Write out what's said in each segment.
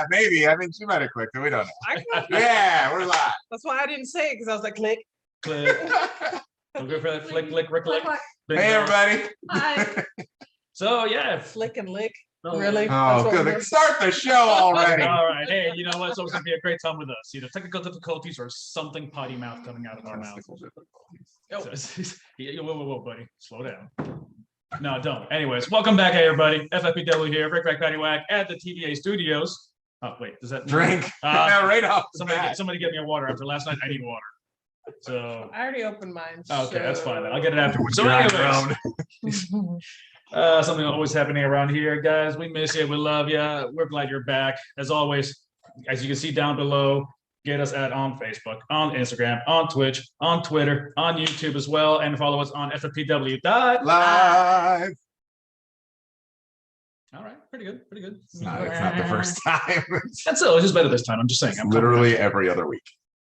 Yeah, maybe. I think she might have clicked it. We don't know. Yeah, we're live. That's why I didn't say it, because I was like, click. Click. Don't go for that flick, lick, rick, lick. Hey, everybody. Hi. So, yeah. Flick and lick. No. Really? Oh, good. Start the show already. All right. Hey, you know what? It's always going to be a great time with us. Either technical difficulties or something potty mouth coming out of our mouth. Whoa, buddy. Slow down. No, don't. Anyways, welcome back, everybody. FFPW here, Frack Paddy Wack at the TVA studios. Oh, wait, does that drink? Right off. Somebody get me a water after last night. I need water. So I already opened mine. okay, that's fine. I'll get it afterwards. So anyways, something always happening around here, guys. We miss you. We love you. We're glad you're back. As always, as you can see down below, get us on Facebook, on Instagram, on Twitch, on Twitter, on YouTube as well, and follow us on FFPW Live. All right, pretty good. It's not the first time. That's still, it's just better this time. I'm just saying. I'm literally every other week.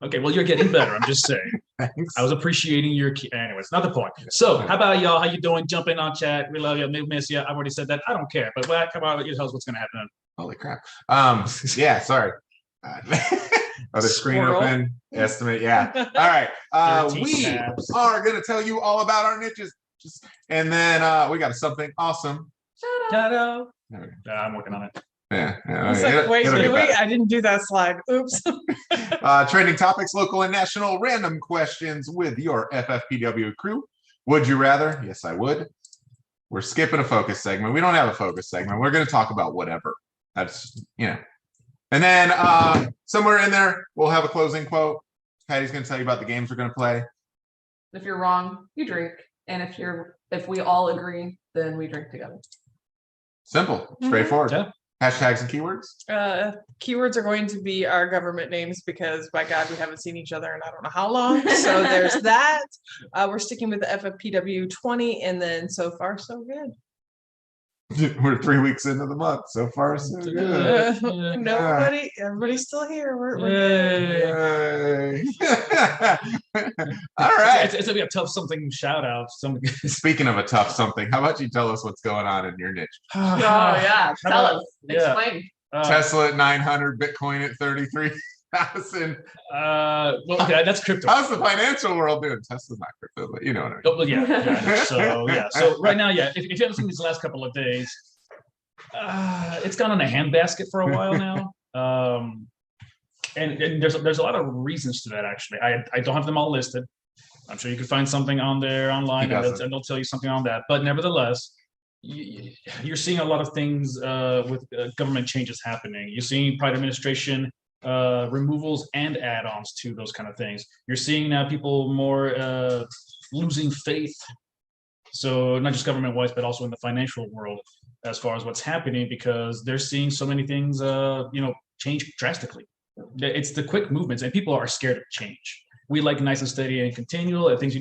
Okay, well, you're getting better. I'm just saying. Thanks. I was appreciating your anyways, not the point. So how about y'all? How you doing? Jump in on chat. We love you. We miss you. I've already said that. I don't care. But come on, you tell us what's gonna happen. Holy crap. Yeah, sorry. Other screen open. Estimate. Yeah. All right. We are gonna tell you all about our niches. And then we got something awesome. Shout out. I'm working on it. Yeah. I was like, wait, I didn't do that slide. Oops. Trending topics, local and national, random questions with your FFPW crew. Would you rather? Yes, I would. We're skipping a focus segment. We don't have a focus segment. We're going to talk about whatever. That's, And then somewhere in there, we'll have a closing quote. Patty's going to tell you about the games we're going to play. If you're wrong, you drink. And if we all agree, then we drink together. Simple, straightforward. Yeah. Hashtags and keywords? Keywords are going to be our government names because, by God, we haven't seen each other in I don't know how long. So there's that. We're sticking with the FFPW 20, and then so far, so good. We're 3 weeks into the month. So far, so good. Everybody's still here. We're good. All right. It's gonna be a tough something shout out. Speaking of a tough something, how about you tell us what's going on in your niche? Oh yeah, tell us. Yeah. Explain. Tesla at 900, Bitcoin at 33,000. Well, okay, that's crypto. How's the financial world doing? Tesla's not crypto, but you know what I mean. Oh, well, yeah. So right now, yeah. If you haven't seen these last couple of days, it's gone in a handbasket for a while now. And there's a lot of reasons to that, actually. I don't have them all listed. I'm sure you can find something on there online and they'll tell you something on that. But nevertheless, you're seeing a lot of things with government changes happening. You're seeing private administration removals and add-ons to those kind of things. You're seeing now people more losing faith. So not just government-wise, but also in the financial world as far as what's happening, because they're seeing so many things, change drastically. It's the quick movements, and people are scared of change. We like nice and steady and continual and things,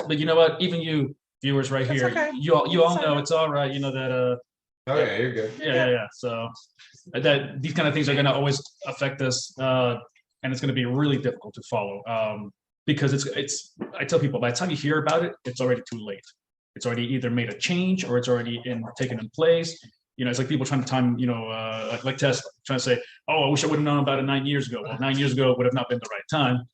but you know what? Even you viewers right here, okay. you all know it's all right. You know that. Oh yeah, you're good. Yeah. So that these kind of things are going to always affect us, and it's going to be really difficult to follow because it's. I tell people by the time you hear about it, it's already too late. It's already either made a change or it's already taken in place. It's like people trying to time, like Tesla, trying to say, "Oh, I wish I would have known about it 9 years ago." Well, 9 years ago would have not been the right time.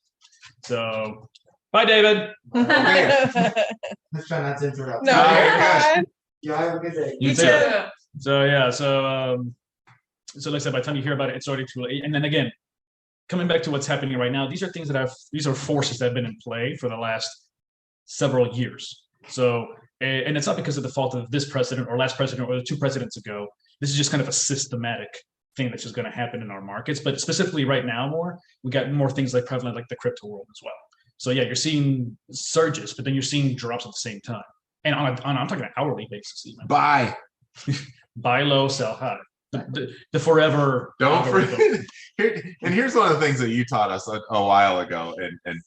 So, bye, David. Let's try not to interrupt. No, you're fine. You have a good day. You too. So yeah, so like I said, by the time you hear about it, it's already too late. And then again, coming back to what's happening right now, these are things these are forces that have been in play for the last several years. So, and it's not because of the fault of this president or last president or the 2 presidents ago. This is just kind of a systematic thing that's just going to happen in our markets. But specifically right now, we got more things like prevalent like the crypto world as well. So yeah, you're seeing surges, but then you're seeing drops at the same time. And I'm talking an hourly basis even. Buy low, sell high. The forever. Don't forget. And here's one of the things that you taught us a while ago, and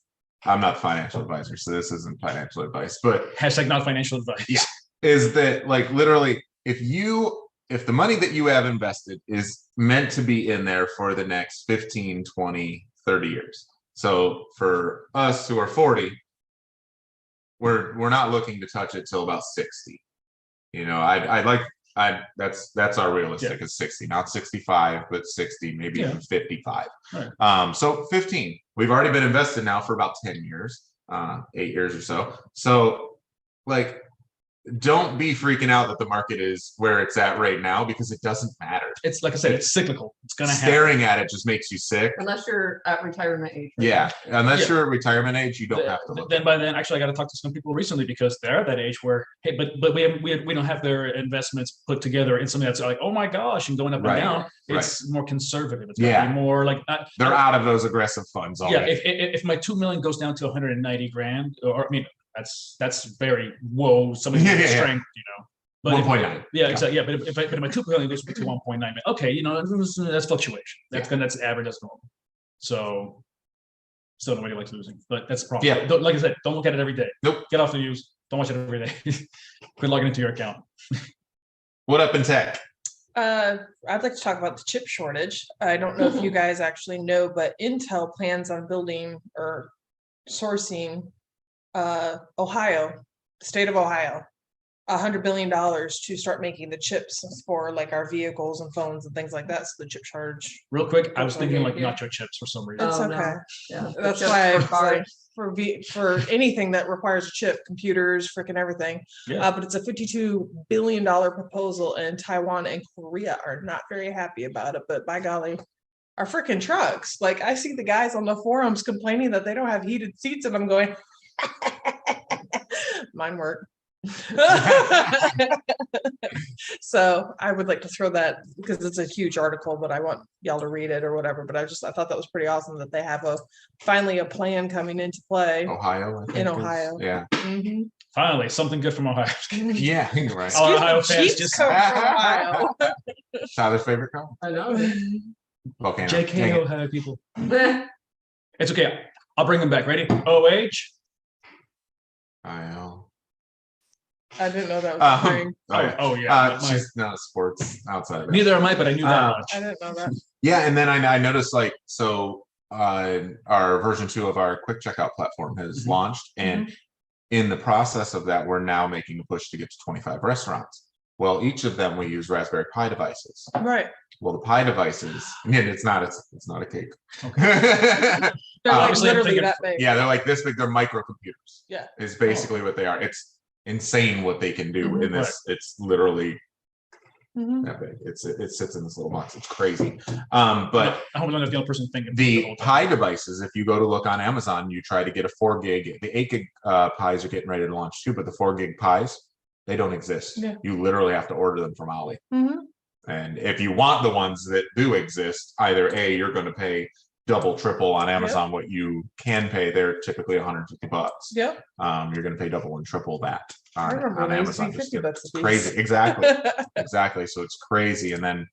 I'm not a financial advisor, so this isn't financial advice, but hashtag not financial advice. Yeah, is that like literally if the money that you have invested is meant to be in there for the next 15, 20, 30 years. So for us who are 40, we're not looking to touch it till about 60. I That's our realistic is 60, not 65, but 60, maybe even 55. Right. So 15. We've already been invested now for about 10 years, 8 years or so. So like, don't be freaking out that the market is where it's at right now, because it doesn't matter. It's like I said, it's cyclical. It's gonna happen. Staring at it just makes you sick. Unless you're at retirement age. right? Yeah, unless Yeah. you're at retirement age, you don't have to look. Then by then, actually, I got to talk to some people recently because they're at that age where, hey, but we don't have their investments put together in something that's like, oh my gosh, and going up Right. and down. It's more conservative. It's Yeah. be more like They're out of those aggressive funds already. Yeah, if my 2 million goes down to 190 grand, or I mean, that's very whoa. Somebody's strength, you know. But 1.9. Yeah, exactly. Yeah, but if my 2 million goes to 1.9, okay, you know, that's fluctuation. That's average. That's normal. So still nobody likes losing, but that's the problem. Yeah. Like I said, don't look at it every day. Nope. Get off the news. Don't watch it every day. Quit logging into your account. What up in tech? I'd like to talk about the chip shortage. I don't know if you guys actually know, but Intel plans on building or sourcing Ohio, the state of Ohio, $100 billion to start making the chips for like our vehicles and phones and things like that. So the chip charge. Real quick, I was thinking like Yeah. nacho chips for some reason. It's Oh, okay. no. Yeah. That's Just why I for was like, cars. for anything that requires a chip, computers, freaking everything. Yeah. But it's a $52 billion proposal, and Taiwan and Korea are not very happy about it. But by golly, our freaking trucks. Like, I see the guys on the forums complaining that they don't have heated seats, and I'm going, mine work. So I would like to throw that, because it's a huge article, but I want y'all to read it or whatever. But I thought that was pretty awesome that they have finally a plan coming into play. Ohio, I think In is- Ohio. Yeah. Mhm. Finally, something good from Ohio. Yeah, you're right. All Excuse Ohio me, fans Chiefs just come from Ohio. Tyler's favorite car? I know. Volcano. JK Dang it. Ohio people. Meh. It's okay. I'll bring them back. Ready? OH. IO. I didn't know that was a thing. Oh yeah. my- She's not sports outside of it. neither am I, but I knew that Uh, much. I didn't know that. Yeah, and then I noticed like our version 2 of our quick checkout platform has Mhm. launched, and in the process of that, we're now making a push to get to 25 restaurants. Well, each of them we use Raspberry Pi devices. Right. Well, the Pi devices, and it's not a cake. They're like Obviously, I'm literally thinking- that big. Yeah, they're like this big. They're microcomputers. Yeah. Is basically what they are. It's insane what they can do Mhm. in this. It's literally Mhm. that big. It sits in this little box. It's crazy. But I hope I'm not the only person thinking the whole time. Pi devices, if you go to look on Amazon, you try to get a 4 gig. The 8 gig Pis are getting ready to launch too, but the 4 gig Pis, they don't exist. Yeah. You literally have to order them from Ali. Mhm. And if you want the ones that do exist, either A, you're going to pay double, triple on Amazon what you can pay. They're typically $150. Yep. You're going to pay double and triple that I on, remember on when they used to Amazon. be Just 50 to- bucks a it's piece. crazy. Exactly. So it's crazy. And then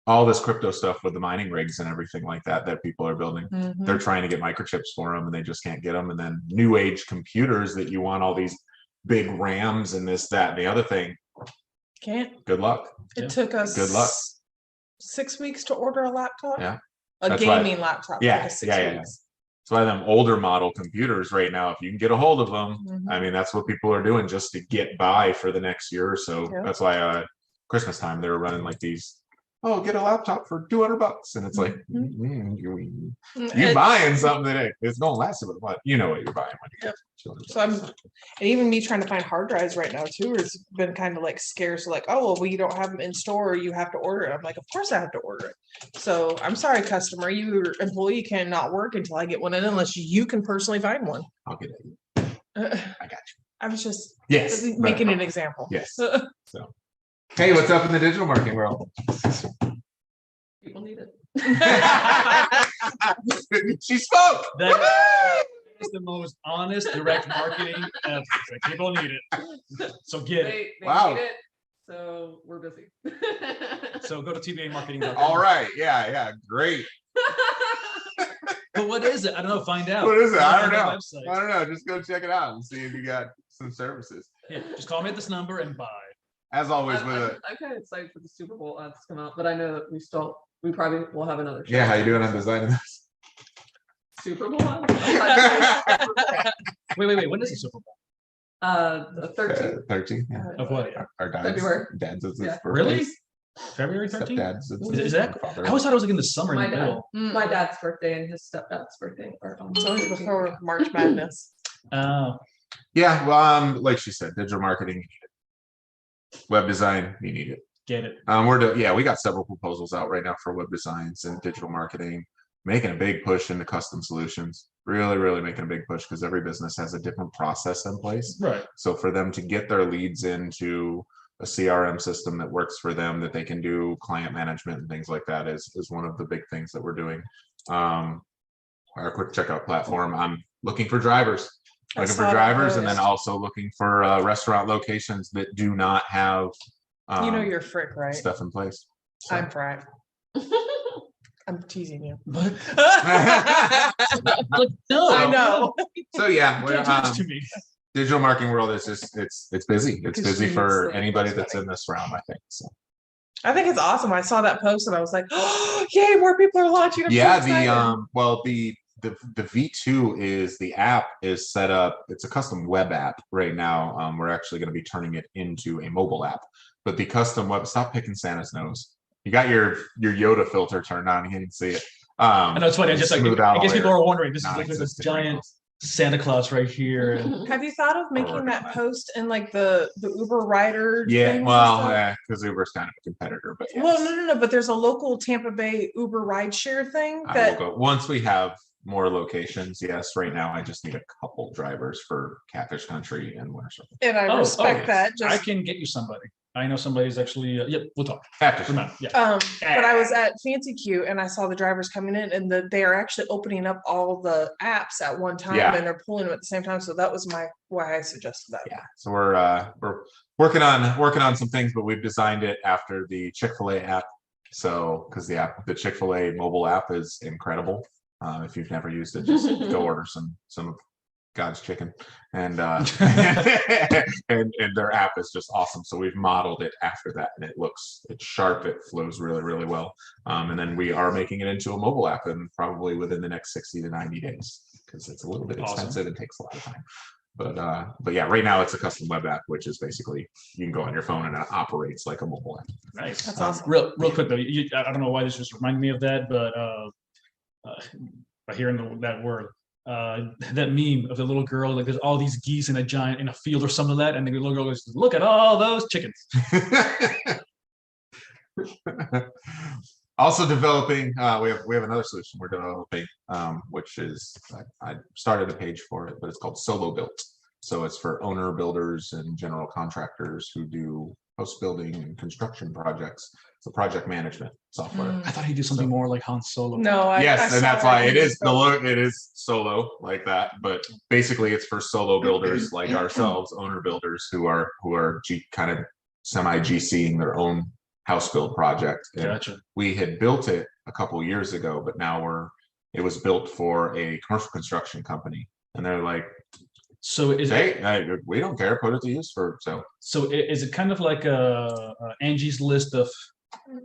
all this crypto stuff with the mining rigs and everything like that people are building. Mhm. They're trying to get microchips for them and they just can't get them. And then new age computers that you want all these big RAMs and this, that, and the other thing. Can't. Good luck. It Yeah. took us Good luck. 6 weeks to order a laptop. Yeah. A That's why- gaming laptop. Yeah, Took us 6 yeah. weeks. That's why them older model computers right now, if you can get a hold of them, Mhm. I mean, that's what people are doing just to get by for the next year or so. Yeah. That's why Christmas time they were running like these, oh, get a laptop for $200. And it's like, you It- buying something that it's gonna last a but you know what you're buying when you get $200. So and even me trying to find hard drives right now too has been kind of like scarce. Like, oh well, we don't have them in store. You have to order it. I'm like, of course I have to order it. So I'm sorry, customer. Your employee cannot work until I get one in, unless you can personally find one. I'll get it. I I got you. I was just Yes. making but- an example. Yes. Hey, what's up in the digital marketing world? People need it. She spoke. That is the most honest, direct marketing ever. Like, people need it. So get it. They Wow. need it. So we're busy. So go to TBAmarketing.com. All right. Yeah. Great. But what is it? I don't know. Find out. What is it? I don't Go on the know. website. I don't know. Just go check it out and see if you got some services. Yeah, just call me at this number and buy. As always, with a I'm kind of excited for the Super Bowl ads to come out, but I know that we probably will have another show. yeah. How you doing on designing this? Super Bowl ads? Wait. When is the Super Bowl? The 13th. 13. Yeah. Of what? Our dad's, February. dad's is his Yeah. birthday. Really? February 13th? Stepdad's. Is that? I always thought it was like in the summer in My the dad. middle. My dad's birthday and his stepdad's birthday are on. It's always before March Madness. Oh, Yeah, well, like she said, digital marketing, you need it. Web design, you need it. get it. We got several proposals out right now for web designs and digital marketing, making a big push into custom solutions. Really making a big push because every business has a different process in place. Right. So for them to get their leads into a CRM system that works for them, that they can do client management and things like that is one of the big things that we're doing. Our quick checkout platform. I'm looking for drivers. And then also looking for restaurant locations that do not have You're Frick, right? stuff in place. So. I'm Frack. I'm teasing you. But I no, know. So yeah, we're, Don't do this to me. digital marketing world is just it's busy. It's busy for Because anybody it's that's funny. in this realm, I think. So I think it's awesome. I saw that post and I was like, oh, yay, more people are launching. I'm so yeah, excited. the V2 is the app is set up. It's a custom web app right now. We're actually going to be turning it into a mobile app. But the custom web, stop picking Santa's nose. You got your Yoda filter turned on. You can see it. I know it's funny. I just like smooth out I guess all people your are wondering. This is like this non-existent giant wrinkles. Santa Claus right here. And Have you thought of making working that on that. post in like the Uber rider? Yeah, things and well, stuff? because Uber's kind of a competitor, but yes. Well, no, but there's a local Tampa Bay Uber rideshare thing I that will go once we have more locations. Yes, right now I just need a couple drivers for Catfish Country and Winter Circle. and I Oh, respect yes. that. I Just can get you somebody. I know somebody's actually. Yep, we'll talk. Catfish. Remember, yeah. but I was at Fancy Q and I saw the drivers coming in and they are actually opening up all the apps at one time Yeah. and they're pulling them at the same time. So that was why I suggested that. Yeah, so we're working on some things, but we've designed it after the Chick-fil-A app. So because the Chick-fil-A mobile app is incredible. If you've never used it, just go order some of God's chicken, and and their app is just awesome. So we've modeled it after that, and it's sharp. It flows really well. And then we are making it into a mobile app, and probably within the next 60 to 90 days, because it's a little bit Awesome. expensive and takes a lot of time. But yeah, right now it's a custom web app, which is basically you can go on your phone and it operates like a mobile app. Nice. That's awesome. Real quick though, I don't know why this just reminded me of that, but by hearing that word, that meme of the little girl, like there's all these geese in a field or something like that, and the little girl goes, "Look at all those chickens." Also developing, we have another solution we're developing, which is I started a page for it, but it's called Solo Built. So it's for owner builders and general contractors who do house building and construction projects. It's a project management software. I thought he'd do something more like Han Solo. No, I Yes, saw and that's that why in it is the post. it is solo like that. But basically, it's for solo builders like ourselves, owner builders who are kind of semi GCing their own house build project. And Gotcha. we had built it a couple of years ago, but now it was built for a commercial construction company, and they're like, So is it? "Hey, we don't care, put it to use for so." So is it kind of like Angie's List of?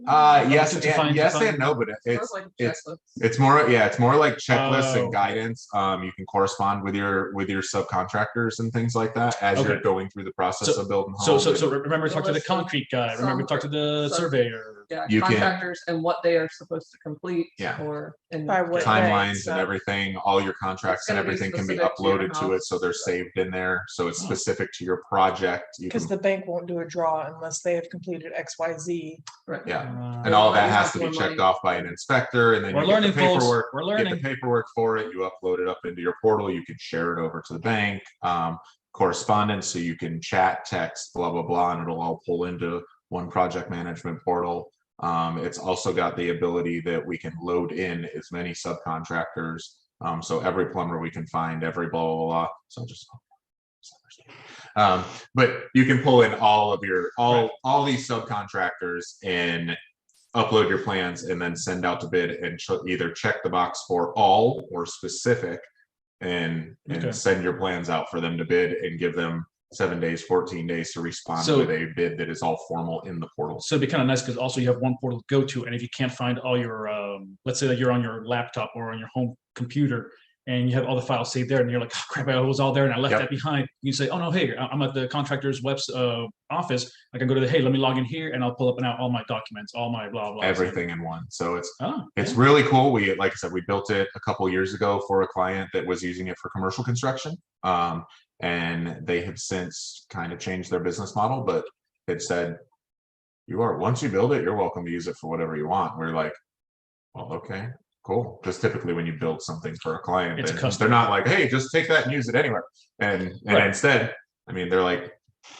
Yes, to find- and no, but Sounds like a it's checklist. it's more like checklists Oh. and guidance. You can correspond with your subcontractors and things like that as you're Okay. going through the process of building So homes. remember to talk to the list of concrete guy. Remember to talk to the some- surveyor. Yeah, You can- contractors and what they are supposed to complete. Yeah. Or and By what Timelines day, and so- everything, all your contracts It's and gonna be everything can be specific to your uploaded to it, so they're house. saved in there. So it's specific to your project. You Because can, the bank won't do a draw unless they have completed XYZ. Right. yeah, and all of that Money, has to be more checked money. off by an inspector, and then We're you get learning, the folks. paperwork. We're Get the learning. paperwork for it. You upload it up into your portal. You can share it over to the bank. Correspondence, so you can chat, text, blah blah blah, and it'll all pull into one project management portal. It's also got the ability that we can load in as many subcontractors. So every plumber we can find, every blah blah blah. So just but you can pull in all of your all these subcontractors and upload your plans and then send out to bid and either check the box for all or specific and Okay. send your plans out for them to bid and give them 7 days, 14 days to respond So- with a bid that is all formal in the portal. So it'd be kind of nice because also you have one portal to go to, and if you can't find all your, let's say that you're on your laptop or on your home computer, and you have all the files saved there, and you're like, oh, crap, I was all there and I left Yep. that behind. You say, oh no, hey, I'm at the contractor's office. I can go to hey, let me log in here and I'll pull up and out all my documents, all my blah blah. Everything in one. So it's Oh, really cool. We, like I said, we built it a couple years ago for a client that was using it for commercial construction. And they have since kind of changed their business model, but it said, once you build it, you're welcome to use it for whatever you want. We're like, well, okay, cool. Because typically when you build something for a client, It's a then custom. they're not like, hey, just take that and use it anywhere. And Right. instead, I mean, they're like,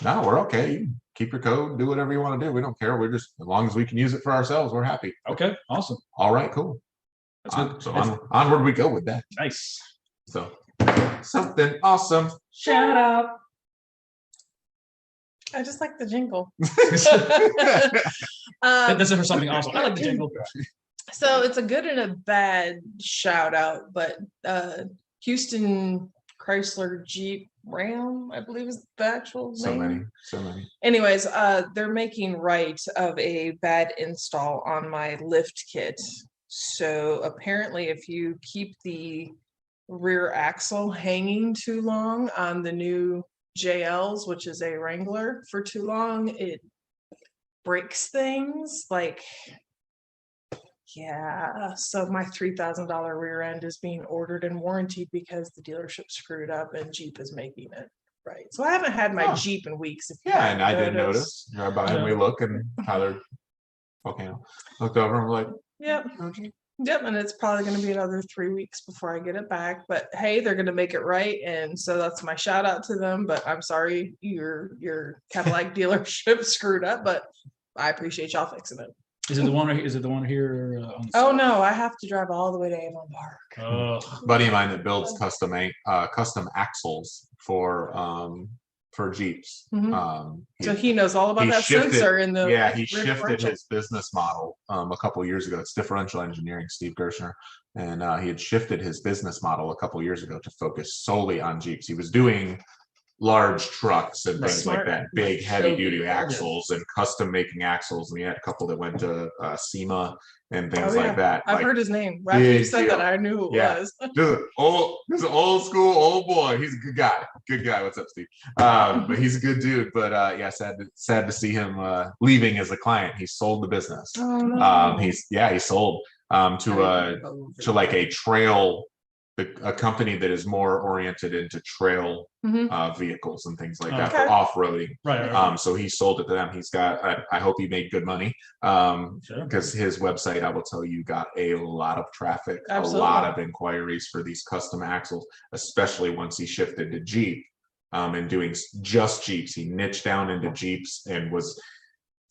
no, we're okay. You keep your code, do whatever you want to do. We don't care. We're just, as long as we can use it for ourselves, we're happy. Okay, awesome. All right, cool. That's good. So onward we go with that. Nice. So something awesome. Shout out. I just like the jingle. This is for something awesome. I like the jingle. So it's a good and a bad shout out, but Houston Chrysler Jeep Ram, I believe is the actual So name. many. Anyways, they're making right of a bad install on my lift kit. So apparently if you keep the rear axle hanging too long on the new JLs, which is a Wrangler, for too long, it breaks things. Like, yeah, so my $3,000 rear end is being ordered and warranted because the dealership screwed up and Jeep is making it right. So I haven't had my Huh. Jeep in weeks. If you Yeah, haven't and I did notice. Drive by and we look, and Tyler, looked over and we're like, Yep. "No Jeep." Yep, and it's probably going to be another 3 weeks before I get it back. But hey, they're going to make it right, and so that's my shout out to them. But I'm sorry, your Cadillac dealership screwed up, but I appreciate y'all fixing it. Is it the one? Is it the one here? On the Oh side? no, I have to drive all the way to Avon Park. Oh, Buddy of mine that builds custom axles for Jeeps. Mhm. So he knows all about he that shifted- sensor in the he rear shifted differential. his business model a couple years ago. It's differential engineering, Steve Gershner, and he had shifted his business model a couple years ago to focus solely on Jeeps. He was doing large trucks and things like Smart. that, big heavy duty Showroom. axles and custom making axles. And he had a couple that went to SEMA and things Oh, yeah. like that. I've Like, heard his name. Right after you big said deal. that, I knew who it Yeah. was. He's an old school old boy. He's a good guy. Good guy. What's up, Steve? But he's a good dude. But yeah, sad to see him leaving as a client. He sold the business. Oh no. He sold to like a trail, a company that is more oriented into trail Mhm. vehicles and things like Oh, that okay. for off-roading. right. So he sold it to them. He's got, I hope he made good money. Sure. Because his website, I will tell you, got a lot of traffic, Absolutely. a lot of inquiries for these custom axles, especially once he shifted to Jeep and doing just Jeeps. He niched down into Jeeps and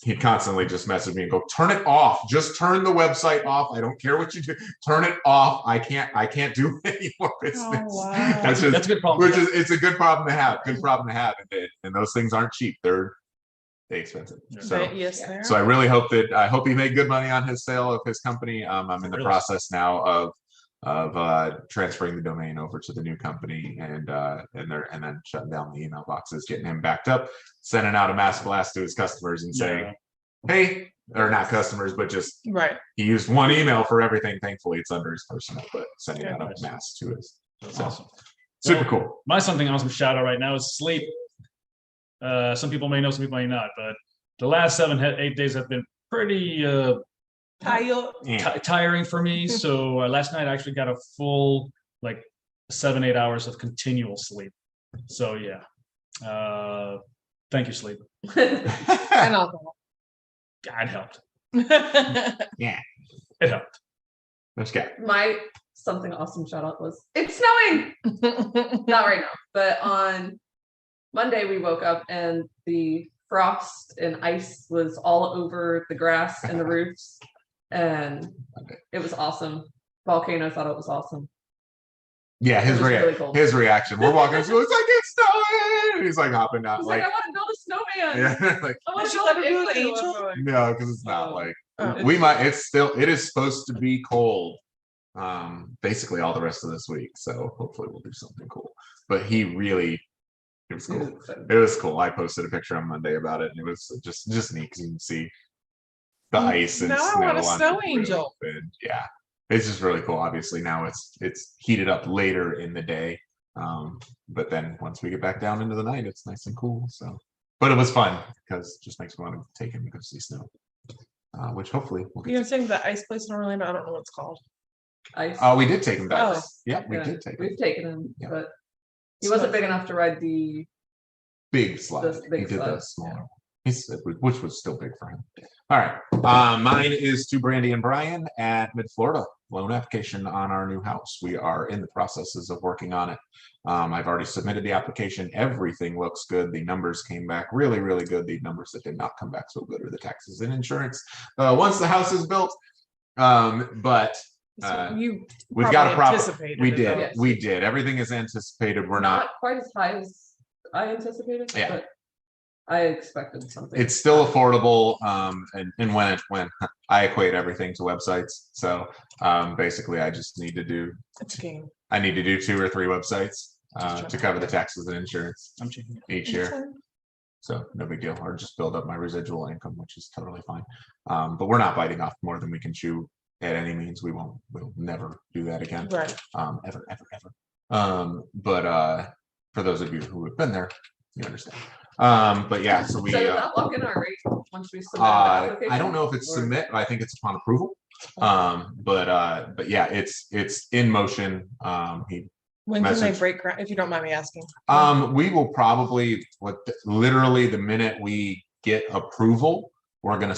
he'd constantly just message me and go, turn it off. Just turn the website off. I don't care what you do. Turn it off. I can't do any more business. Oh, wow. That's a good problem. It's a good problem to have. Good problem to have. And those things aren't cheap. They're expensive. Yeah. So Yes, they are. so I really hope he made good money on his sale of his company. I'm in the Really? process now of transferring the domain over to the new company and then shutting down the email boxes, getting him backed up, sending out a mass blast to his customers and saying, hey, or not customers, but just Right. he used one email for everything. Thankfully, it's under his personal, but sending out a Nice. mass to his. That's So, awesome. super Well, cool. My something awesome shout out right now is sleep. Some people may know, some people may not, but the last 8 days have been pretty Tayo. Yeah. tiring for me. So last night I actually got a full 7-8 hours of continual sleep. So yeah, thank you, sleep. And alcohol. God helped. Yeah. It helped. Let's go. My something awesome shout out was it's snowing. Not right now, but on Monday we woke up and the frost and ice was all over the grass and the roofs, and it was awesome. Volcano thought it was awesome. Yeah, It was really cool. his reaction. We're walking through. It's like it's snowing. And he's like hopping I out. was like, I want to build a snowman. Yeah, like I want Did to you build ever an do an igloo. angel? no, because it's not Oh. like Oh. we might. It is supposed to be cold. Basically all the rest of this week. So hopefully we'll do something cool. But it was It was cool. exciting. It was cool. I posted a picture on Monday about it, and it was just neat because you can see the ice and Now I snow want a on snow the roof, angel. and yeah, it's just really cool. Obviously now it's heated up later in the day. But then once we get back down into the night, it's nice and cool. So, but it was fun because it just makes me want to take him to go see snow. Which hopefully we'll You get. know, saying the ice place in Orlando, I don't know what it's called. Ice. Oh, we did take him back. Oh. Yeah, we Yeah, did take him. We've taken him, Yeah. but he wasn't big enough to ride the. Big slide. The big He did slide, the smaller one. Which was still big for him. All right. Mine is to Brandy and Brian at Mid Florida. Loan application on our new house. We are in the processes of working on it. I've already submitted the application. Everything looks good. The numbers came back really, really good. The numbers that did not come back so good are the taxes and insurance. Once the house is built, but You we've got a problem. anticipated We it, did. though. Yes. We did. Everything is anticipated. We're not. quite as high as I anticipated, Yeah. but I expected something. It's still affordable. And when I equate everything to websites, so basically I just need to do. It's a game. I need to do 2 or 3 websites Just to cover the taxes and insurance I'm checking it. each year. So no big deal, or just build up my residual income, which is totally fine. But we're not biting off more than we can chew at any means. We'll never do that again. Right. Ever. But for those of you who have been there, you understand. But yeah, so we So does that lock in our rate once we submit the I application? don't know if it's Or- submit, I think it's upon approval. But yeah, it's in motion. When can they Message. break ground, if you don't mind me asking? We will probably, literally the minute we get approval, we're gonna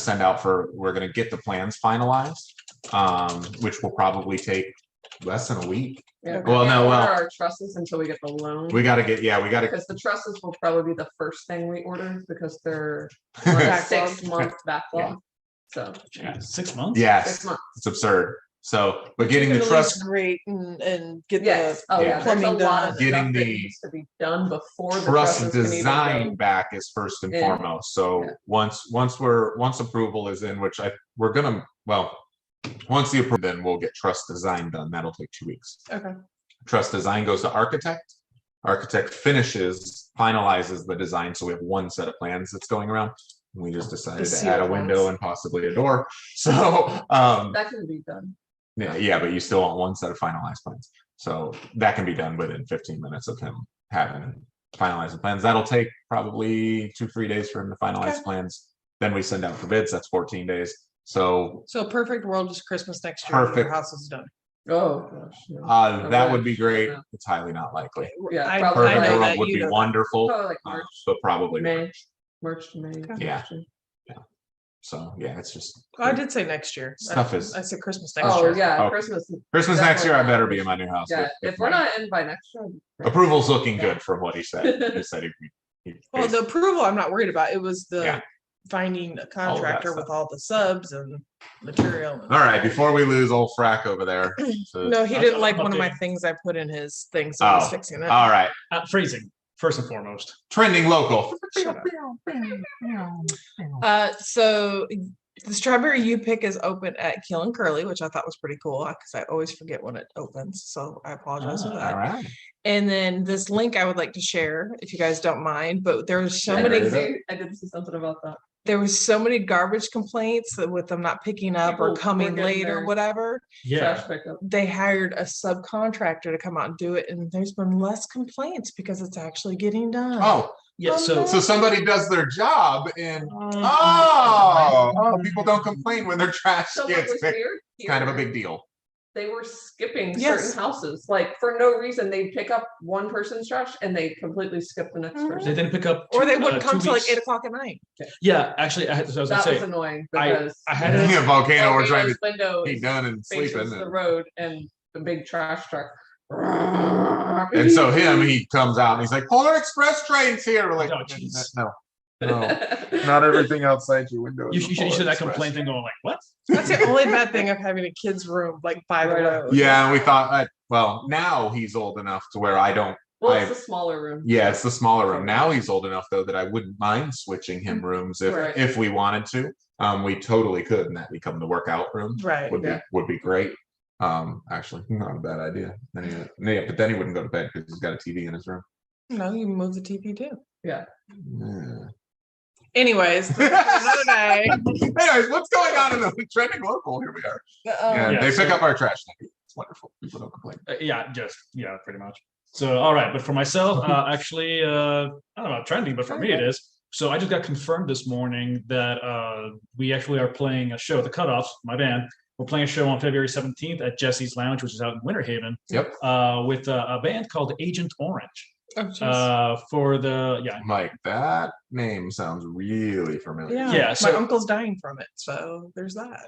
get the plans finalized, which will probably take less than a week. Yeah, Well, we can't no, well- order our trusses until we get the loan. We gotta get, Because the trusses will probably be the first thing we order because they're on a Backlog. 6-month backlog. So Yeah, 6 months. yes, 6 months. it's absurd. So, but getting You the can at least trust, Great and get Yes. Oh Yeah. yeah. There's a Plumbing lot done. of Getting stuff that the needs to be done before the trust trusses can even design go. back is first and Yeah. foremost. So Yeah. once approval is in, which we're gonna, well, once the approval, then we'll get trust design done. That'll take 2 weeks. Okay. Trust design goes to architect. Architect finalizes the design. So we have 1 set of plans that's going around. We just decided to add a sealed window ones. and possibly a door. So, That can be done. yeah, but you still want 1 set of finalized plans. So that can be done within 15 minutes of him having finalized the plans. That'll take probably 2-3 days for him to finalize Okay. plans. Then we send out for bids. That's 14 days. So So perfect world is Christmas next year. when Perfect. Your house is done. Oh gosh. no. that would be great. Yeah. It's highly not likely. Yeah, I probably Perfect know world that would you be know that. wonderful, Probably like March, but probably May, March to May. Okay. Yeah. Actually. so. Yeah, it's just Oh, I did say next year. Stuff is- I said Christmas next Oh year. yeah, Oh, Christmas. Christmas next year. I definitely better not. be in my new house. Yeah, if we're my not in by next year. approval's looking Yeah. good from what he said. He said he Well, the approval, I'm not worried about. It was Yeah. the finding a contractor stuff. with all the subs and material. all right. Before we lose old Frack over there. so- No, he I'll- didn't I'll like one of my update. things I put in his thing, so he's Oh, fixing it. all right. Phrasing first and foremost. Trending local. Shut So the strawberry you pick is open at Kill and Curly, which I thought was pretty cool because I always forget when it opens. So I apologize for Ah, that. All right. And then this link I would like to share if you guys don't mind, but there's so I many did see something about that. there was so many garbage complaints that with them not picking up People or were coming getting late or their- whatever. Yeah. Trash pickup. They hired a subcontractor to come out and do it, and there's been less complaints because it's actually getting done. Oh, Yeah. So so somebody does their job and Mm-hmm. people don't complain when their trash So what gets was picked. weird? It's kind of a here, big deal. They were skipping Yes. certain houses, like for no reason. They'd pick up one person's trash and they completely skip the next Mhm. they person. didn't pick up. Or they two- wouldn't come 2 till like weeks. 8 o'clock at night. Yeah, actually, I was gonna That say was annoying I because had it. Yeah, volcano. We're trying to Volcano's window be is done and faces sleeping. the And, road and the big trash truck. and so he comes out and he's like, Polar Express train's here. We're like, Oh, jeez. no, not everything outside your window. You is a should Polar see that Express. complaint thing going like, what? That's the only bad thing of having a kid's room like by the Right. road. Yeah, and we thought, well, now he's old enough to where I don't. Well, it's a smaller room. Yeah, it's the smaller room. Now he's old enough though that I wouldn't mind switching him rooms if Right. if we wanted to. We totally could, and that become the workout room Right. would be great. Actually, not a bad idea. But then he wouldn't go to bed because he's got a TV in his room. No, you move the TV too. Yeah. Yeah. Anyways, this is another day. Anyways, what's going on in the trending local? Here we are. Yeah, Yeah, they pick so- up our trash. It's wonderful. People don't complain. Yeah, pretty much. So, all right, but for myself, actually, I don't know about trending, but for me it is. So I just got confirmed this morning that we actually are playing a show, The Cutoffs, my band. We're playing a show on February 17th at Jesse's Lounge, which is out in Winter Haven. Yep. With a band called Agent Orange. Oh, jeez. For the Mike, that name sounds really familiar. Yeah, yeah, so- my uncle's dying from it, so there's that.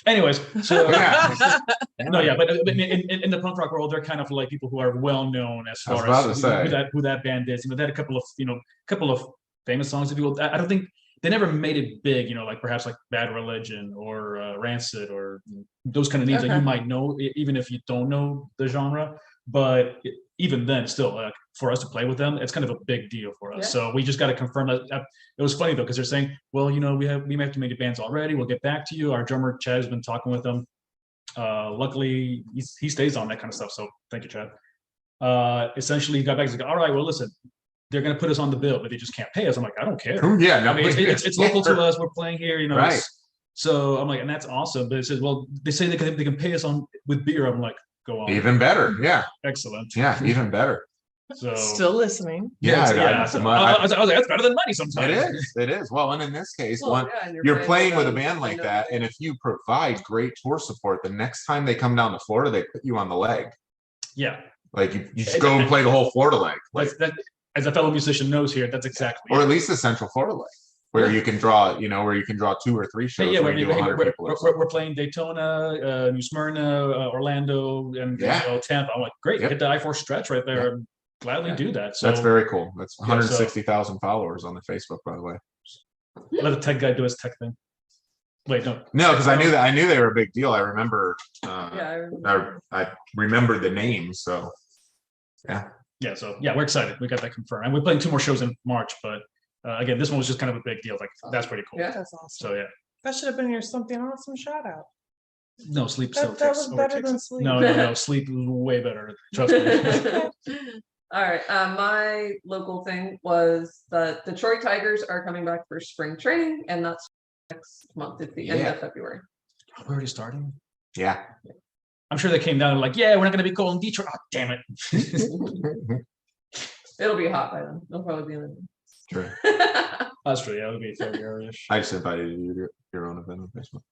Anyways, so Yeah. no, yeah, but in the punk rock world, they're kind of like people who are well known as I was far about as to say. who that band is. They had a couple of famous songs. That people, I don't think they never made it big. Like perhaps like Bad Religion or Rancid or those kind of names that Okay. you might know, even if you don't know the genre. But even then, still, for us to play with them, it's kind of a big deal for us. Yeah. So we just got to confirm that. It was funny though, because they're saying, well, we may have to make the bands already. We'll get back to you. Our drummer Chad has been talking with them. Luckily, he stays on that kind of stuff. So thank you, Chad. Essentially, he got back. He's like, all right, well, listen, they're going to put us on the bill, but they just can't pay us. I'm like, I don't care. Yeah, no, I mean, it's local to us. We're playing here, Right. So I'm like, and that's awesome. But it says, well, they say they can pay us on with beer. I'm like, go on. Even better. Yeah. Excellent. Yeah, even better. So Still listening. Yeah, so I was like, that's better than money sometimes. it is. It is. Well, and in this case, Well, yeah, and you're playing with a them, band they like know that, and if you provide great tour support, the next time they come down to Florida, they put you on the leg. Yeah. Like you just go and play the whole Florida leg, like, That, as a fellow musician knows here, that's exactly or it. at least the Central Florida leg, where you can draw, where you can draw 2 or 3 But shows. yeah, where you do 100 people or something. we're playing Daytona, New Smyrna, Orlando, and Tampa. I'm like, great, Yep. hit the I-4 stretch right there. Gladly do that. So That's very cool. That's Yeah, so- 160,000 followers on the Facebook, by the way. let the tech guy do his tech thing. Wait, no. No, because I knew they were a big deal. I remember. Yeah, I I remember the name. So Yeah, so yeah, we're excited. We got that confirmed, and we're playing 2 more shows in March. But again, this one was just kind of a big deal. Like that's pretty cool. Yeah. That's awesome. So yeah, That should have been your something awesome shout out. no sleep still That was takes better overtakes than it. sleep. No, sleep is way better. Trust me. All right. My local thing was the Detroit Tigers are coming back for spring training, and that's next month. It's the end Yeah. of February. We're already starting. yeah. I'm sure they came down and like, yeah, we're not going to be cold in Detroit. Oh, damn it. It'll be hot by then. It'll probably be in True. the. That's true. Yeah, it would be February-ish. I just invited you to your own event in the basement.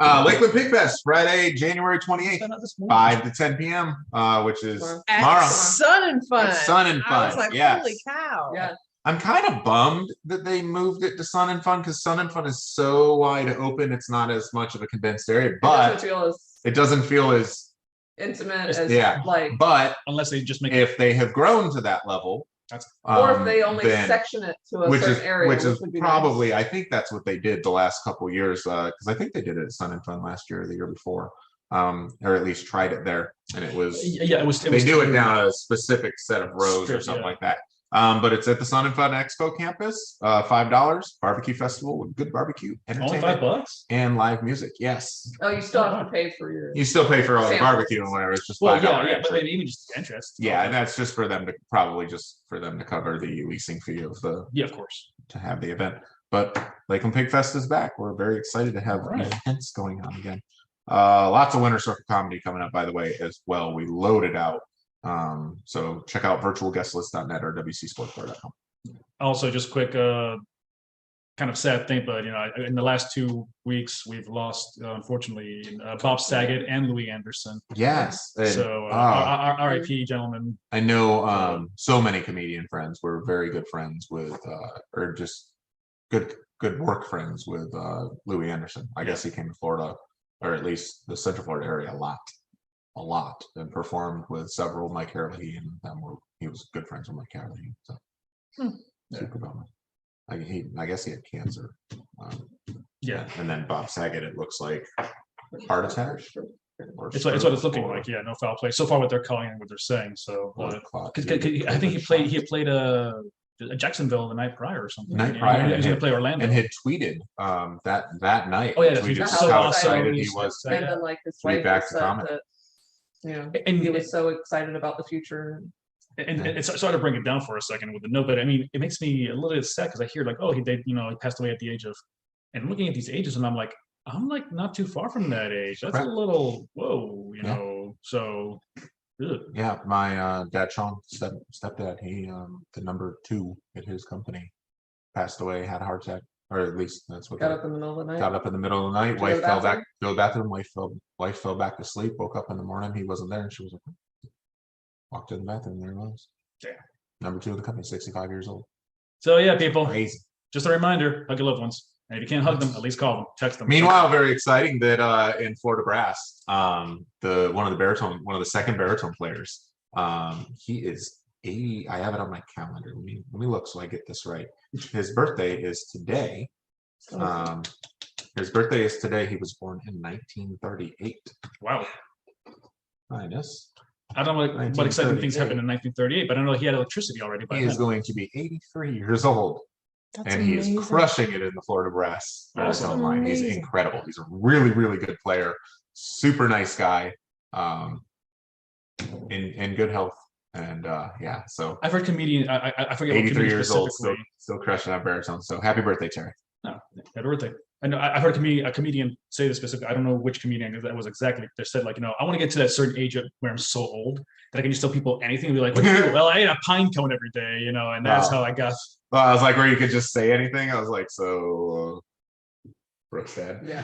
Lakeland Pig Fest, Friday, January 28th, 5 to 10 p.m., which is At tomorrow. Sun and Fun. At Sun and I was Fun, like, yes. holy cow. Yeah. I'm kind of bummed that they moved it to Sun and Fun because Sun and Fun is so wide open. It's not as much of a condensed area, but it doesn't feel as intimate It's- as yeah. like, But Unless they just make if they have grown to that level, That's- or if they only then- section it to a which certain is area, which is would be probably nice. I think that's what they did the last couple of years because I think they did it at Sun and Fun last year or the year before, or at least tried it there, and it was yeah, it was. they do it down a specific set of rows or Strip, something yeah. like that. But it's at the Sun and Fun Expo campus, $5 barbecue festival with good barbecue, Only entertainment, $5. and live music. Yes, Oh, you still have to pay for your. you still pay for all the Samples. barbecue and whatever. It's just Well, $5. yeah, but entry. even just interest. Yeah, and that's just for them to probably just for them to cover the leasing fee of the Yeah, of course. to have the event. But Lakeland Pig Fest is back. We're very excited to have Right. events going on again. Lots of Winter Circle comedy coming up, by the way, as well. We loaded out. So check out virtualguestlist.net or wcsportsbar.com. Also, just quick, kind of sad thing, but in the last 2 weeks, we've lost, unfortunately, Bob Saget and Louis Anderson. Yes. and, So, RIP, gentlemen. I know so many comedian friends were very good friends with or just good work friends with Louis Anderson. I guess he came to Florida, or at least the Central Florida area a lot, and performed with several. Mike Harley and them were he was good friends with Mike Harley. So super bummer. I guess he had cancer. Yeah, And then Bob Saget, it looks like heart attack. or it's what stroke it's looking or like. Yeah, no foul play. So far, what they're calling and what they're saying. So, blood clot. 'cause I think he played Jacksonville the night prior or something. Night prior, He was going to play Orlando. and had tweeted that night. Oh, yeah, tweeted he's so how awesome. excited he He's was. so to And then like his to be wife back had to said comedy. that, And he was so excited about the future. And it's sorry to bring it down for a second with the note, but I mean, it makes me a little bit sad because I hear like, oh, he passed away at the age of, and I'm looking at these ages and I'm like not too far from that age. That's a little, whoa, you know, so. Ugh. Yeah, my dad, Sean, stepdad, he the number 2 at his company passed away, had a heart attack, or at least that's what Got up in the middle of the night. got up in the middle of the night. To go to Wife the fell back bathroom? to the bathroom. Wife fell back to sleep. Woke up in the morning. He wasn't there, and she was like, walked in the bathroom. There he was. Damn. Number 2 of the company, 65 years old. So yeah, people, Crazy. just a reminder, hug your loved ones. And if you can't hug them, at least call them, text them. Meanwhile, very exciting that in Florida brass, one of the second baritone players, he is 80. I have it on my calendar. Let me look so I get this right. His birthday is today. His birthday is today. He was born in 1938. Wow. Minus. I don't know what exciting things happened in 1938, but I know he had electricity already. He is going to be 83 years old. That's and amazing. he is crushing it in the Florida brass baritone line. He's amazing. incredible. He's a really, really good player. Super nice guy. In good health. And yeah, so I've heard comedian. I forget. 83 years old, specifically. still crushing that baritone. So happy birthday, Terry. No, happy birthday. I know I heard a comedian say this specifically. I don't know which comedian that was exactly. They said like, I want to get to that certain age where I'm so old that I can just tell people anything and be like, what do you do? Well, I ate a pine cone every day, and that's how I got. Well, I was like, where you could just say anything. I was like, so Brooke's dad. Yeah.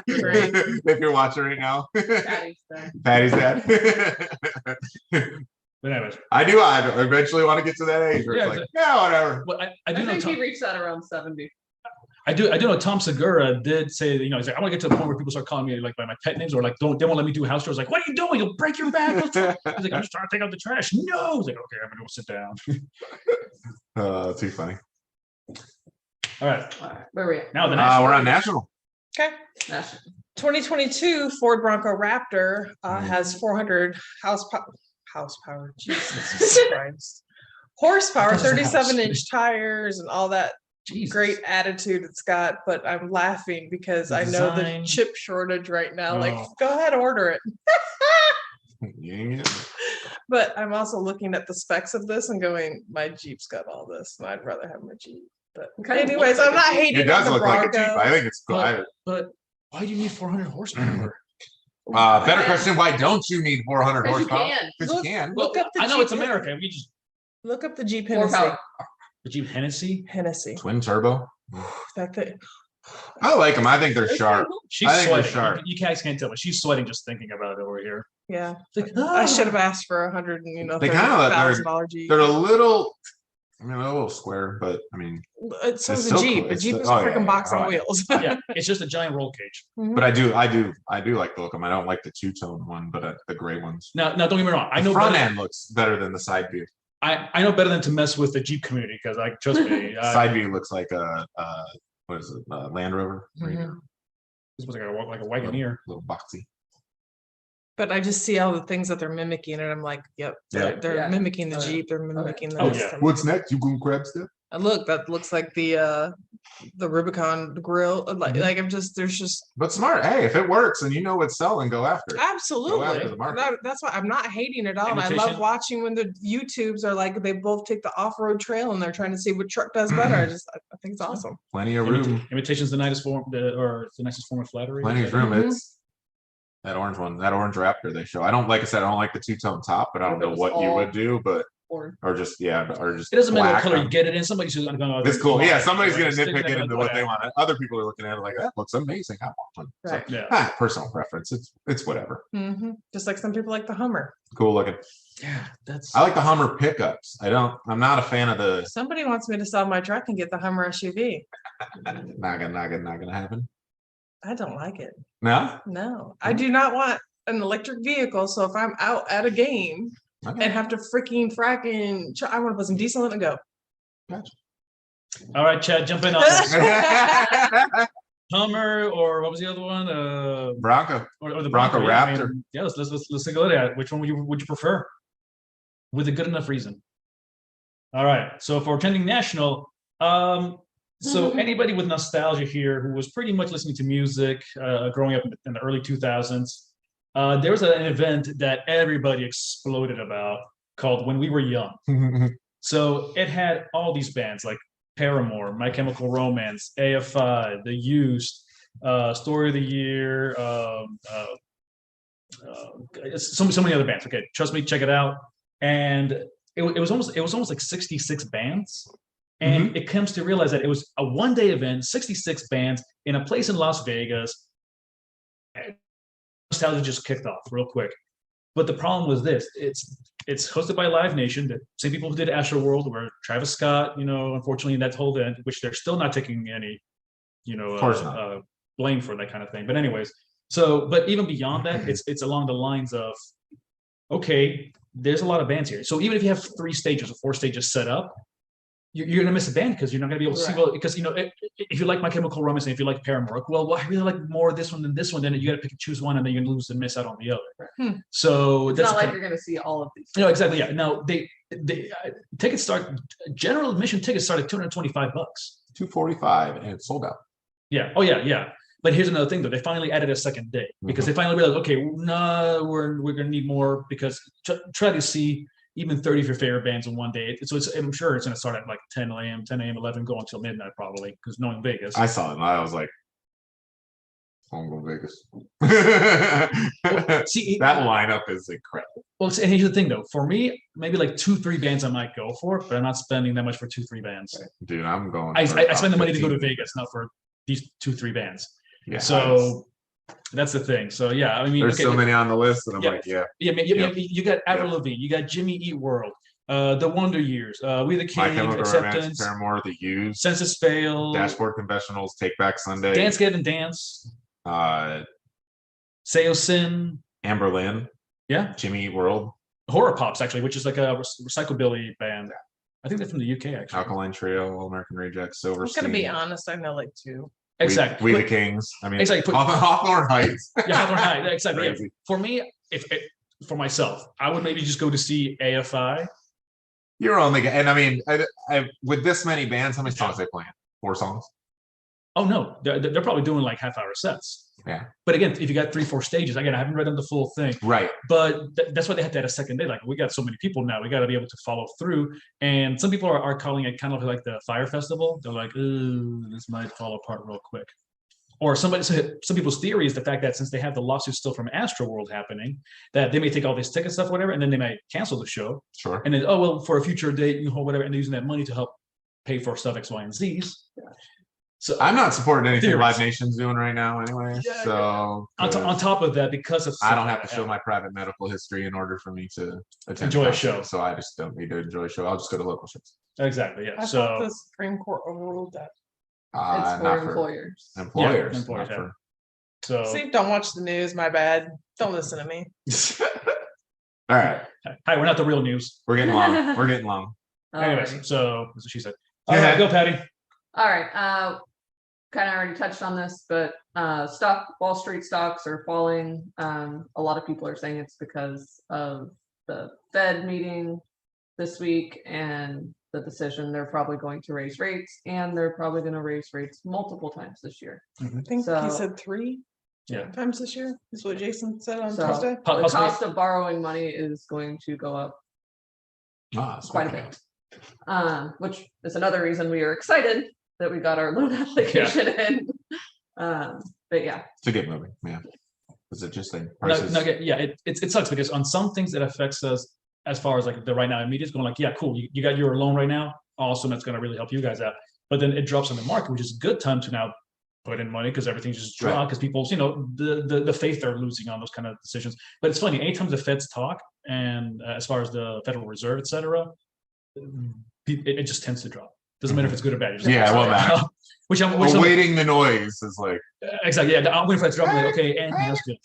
If you're watching right now, Patty's dad. Patty's dad. But anyways, I eventually want to get to that age where it's like, yeah, whatever. well, I I do know. think he reached that around 70. I do know Tom Segura did say that, he's like, I want to get to the point where people start calling me like by my pet names or like they won't let me do house chores. Like, what are you doing? You'll break your back. He's like, I'm just trying to take out the trash. No. He's like, okay, I'm gonna go sit down. Too funny. All right. Where are we at? Now the We're on national. Okay. National. 2022 Ford Bronco Raptor has 400 horsepower. Jesus Christ. Horsepower, That was a house. 37-inch tires, and all that Jesus. great attitude it's got. But I'm laughing because I know the Design. chip shortage right now. Like, Oh. go ahead, order it. Yeah. But I'm also looking at the specs of this and going, my Jeep's got all this, and I'd rather have my Jeep. But Kind of anyways, looks I'm like a not Jeep. hating It does on the look like a Jeep. Bronco. I think it's cool. But why do you need 400 horsepower? Better question. Why don't you need 400 Because you horsepower? can. Because you can. Look up the I know Jeep. it's America. We just Look up the Jeep More Hennessy. power. the Jeep Hennessy. Hennessy. Twin turbo. That thing. I like them. I think they're sharp. She's I think they're sweating. sharp. You guys can't tell, but she's sweating just thinking about it over here. Yeah. It's like, I should have asked for $100 and They kinda- $30,000 Jeep. They're a little, a little square, but I mean, It's it's a still Jeep. cool. A It's Jeep still- is a oh, yeah, freaking yeah. box Oh, on yeah. wheels. Yeah, it's just a giant roll cage. but I do like the look of them. I don't like the two-tone one, but the gray ones. Now, don't get me wrong. I The know front better, end looks better than the side view. I know better than to mess with the Jeep community because, like, trust me, Side view looks like a what is it? Land Rover. Mhm. this was like a Wagoneer. Little boxy. But I just see all the things that they're mimicking, and I'm like, yep, they're, Yeah. they're Yeah. mimicking the Oh, yeah. Jeep. They're mimicking the. Oh, this, yeah. they're What's next? You going crab step? And look, that looks like the Rubicon grill. Like, Mhm. like I'm just there's just But smart. Hey, if it works and you know what's selling, go after it. absolutely. the market. That's why I'm not hating it all. And I love Imitation. watching when the YouTubes are like they both take the off-road trail and they're trying to see what truck does better. I think it's awesome. Plenty of room. Imitation's the nicest form, or the nicest form of flattery. Plenty of Is that- room. Mhm. It's that orange one, that orange Raptor they show. I don't like I said, I don't like the two-tone top, but I don't If it know was what you all- would do, but Or or just It doesn't matter what black. color you get it in. Somebody's just gonna go. It's cool. Yeah, somebody's gonna Stick nitpick it in into what they want. Other people are looking at it like that looks amazing. I want one. So, Right. Yeah. personal preference. It's whatever. Just like some people like the Hummer. Cool looking. Yeah, that's. I like the Hummer pickups. I'm not a fan of the Somebody wants me to sell my truck and get the Hummer SUV. not gonna happen. I don't like it. No? No, I do not want an electric vehicle. So if I'm out at a game Okay. and have to I want to put some diesel in it and go. All right, Chad, jump in on this. Hummer, or what was the other one? Bronco. Or the Bronco yeah, Raptor. Yeah, let's take a look at it. Which one would you prefer? With a good enough reason. All right. So for trending national, so anybody with nostalgia here who was pretty much listening to music growing up in the early 2000s, there was an event that everybody exploded about. called When We Were Young. So it had all these bands like Paramore, My Chemical Romance, AFI, The Used, Story of the Year, so many other bands. Okay, trust me, check it out. And it was almost like 66 bands. And it comes to realize that it was a one-day event, 66 bands in a place in Las Vegas. Nostalgia just kicked off real quick. But the problem was this: it's hosted by Live Nation, the same people who did Astro World, where Travis Scott, unfortunately, in that whole event, which they're still not taking any, Of course not. blame for that kind of thing. But anyways, but even beyond that, it's along the lines of, okay, there's a lot of bands here. So even if you have 3 stages or 4 stages set up, you're gonna miss a band because you're not gonna be able to see well. Because if you like My Chemical Romance and if you like Paramore, well, I really like more of this one than this one. Then you got to pick and choose one, and then you're gonna lose and miss out on the other. So It's that's not like you're gonna see all of these. exactly. Yeah. Now they tickets start. General admission tickets start at $225. $245 and it's sold out. Yeah. Oh yeah. Yeah. But here's another thing though. They finally added a second day because they finally realized, okay, no, we're gonna need more because try to see even 30 of your favorite bands in one day. So I'm sure it's going to start at like 10 a.m., 11, go until midnight probably, because knowing Vegas. I saw it and I was like, I'm going to Vegas. See, that lineup is incredible. Well, and here's the thing though. For me, maybe like 2-3 bands I might go for, but I'm not spending that much for 2-3 bands. Dude, I'm going. I spend the money to go to Vegas, not for these 2-3 bands. Yeah. So that's the thing. So yeah, I mean, there's so many on the list, and I'm like, you got Avril Lavigne, you got Jimmy Eat World, The Wonder Years, We the My King, Chemical Acceptance, Romance, Paramore, The Used, Census Fail, Dashboard Confessionals, Take Back Sunday, Dance Get and Dance, Say Sin, Amber Lynn, Jimmy Eat World, Horror Pops actually, which is like a recyclebilly band. I think they're from the UK actually. Alkaline Trio, All American Rejects, Silverstein. I'm gonna be honest, I know like 2. Exactly. We the Kings. I mean, exactly. Hawthorne Heights. Yeah, Hawthorne Heights. Exactly. Yeah. Crazy. For me, for myself, I would maybe just go to see AFI. You're only, and I mean, I with this many bands, how many songs they playing? 4 songs? Oh no, they're probably doing like half-hour sets. Yeah. But again, if you got 3-4 stages, again, I haven't read them the full thing. Right. But that's why they had to add a second day. Like we got so many people now, we got to be able to follow through. And some people are calling it kind of like the Fire Festival. They're like, ooh, this might fall apart real quick. Or some people's theory is the fact that since they have the lawsuit still from Astro World happening, that they may take all this ticket stuff, whatever, and then they might cancel the show. Sure. And then, for a future date, whatever, and they're using that money to help pay for stuff X, Y, and Z's. So I'm not supporting anything theories. Live Nation's doing right now, anyway. So on top of that, because of I don't have to show my private medical history in order for me to attend enjoy a show. So I just don't need to enjoy a show. I'll just go to local shows. Exactly. Yeah. I thought the Supreme Court overruled that. It's for employers. Employers. Yeah, employers, not for- So See, don't watch the news. My bad. Don't listen to me. All right. hi, we're not the real news. We're getting long. We're getting long. Anyways, Alrighty. so that's what she said. All right, go Patty. All right. Kind of already touched on this, but Wall Street stocks are falling. A lot of people are saying it's because of the Fed meeting this week and the decision they're probably going to raise rates, and they're probably going to raise rates multiple times this year. I think So- he said 3 Yeah. times this year. Is what Jason said on So- Tuesday. The Possibly- cost of borrowing money is going to go up quite a bit, which is another reason we are excited that we got our loan application in. But yeah, To get moving. Yeah. Is it just like No, prices? yeah, it sucks because on some things it affects us as far as like the right now immediate going like, yeah, cool, you got your loan right now, awesome, that's going to really help you guys out. But then it drops on the market, which is a good time to now put in money because everything's just dropped because people, the faith they're losing on those kind of decisions. But it's funny, anytime the Feds talk, and as far as the Federal Reserve, et cetera, it just tends to drop. Doesn't matter if it's good or bad. Yeah, well, that. which I'm Awaiting the noise is like. exactly. Yeah, I'm waiting for that to drop. I'm like, okay, and that's good.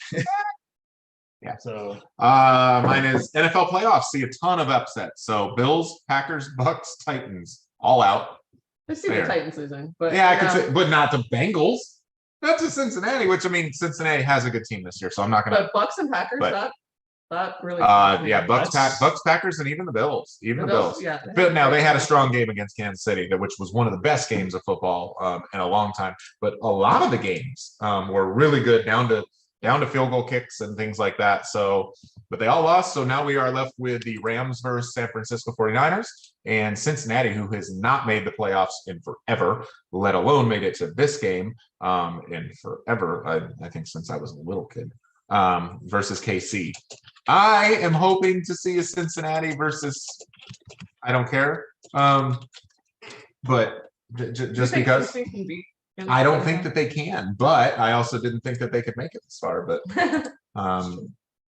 Yeah. So Mine is NFL playoffs. See a ton of upsets. So Bills, Packers, Bucks, Titans, all out. I see There. the Titans losing, but Yeah, I can say, but not the Bengals. Not to Cincinnati, which I mean, Cincinnati has a good team this year, so I'm not gonna. But Bucks and Packers, But- that really. Yeah, Bucks, That's- Bucks, Packers, and even the Bills, The Bills, yeah. But now they had a strong game against Kansas City, which was one of the best games of football in a long time. But a lot of the games were really good, down to down to field goal kicks and things like that. So, but they all lost. So now we are left with the Rams versus San Francisco 49ers and Cincinnati, who has not made the playoffs in forever, let alone made it to this game in forever. I think since I was a little kid, versus KC. I am hoping to see a Cincinnati versus, I don't care. But just because I don't think that they can, but I also didn't think that they could make it this far. But